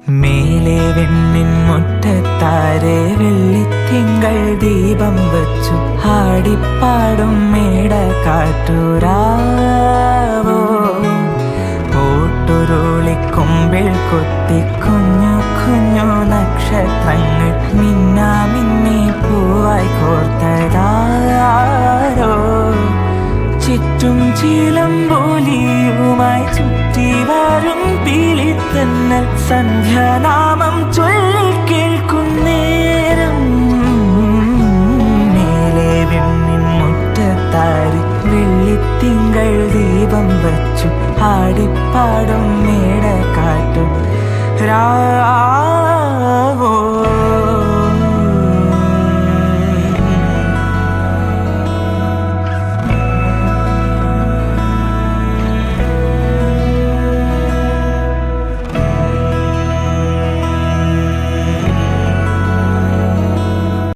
മേലെ വെണ്ണിൻ മുറ്റത്താരെ വെള്ളിത്തിങ്കൾ ദീപം വച്ചു ആടിപ്പാടും മേട കാറ്റൂരാവോ ഓട്ടുരുളിക്കൊമ്പിൽ കൊത്തി കുഞ്ഞു കുഞ്ഞു നക്ഷത്രങ്ങൾ മിന്നാമിന്നി പൂവായി കോർത്തതാരോ ചുറ്റും ചിലമ്പൊലിയുമായി ചുറ്റി വരും പീലിത്തന്നൽ സന്ധ്യാനാമം ചൊല്ലിക്കേൾക്കുന്നേരം മേലെ വെണ്ണിൻ മുറ്റത്താരി വെള്ളിത്തിങ്കൾ ദീപം വച്ചു ആടിപ്പാടും മേടക്കാറ്റും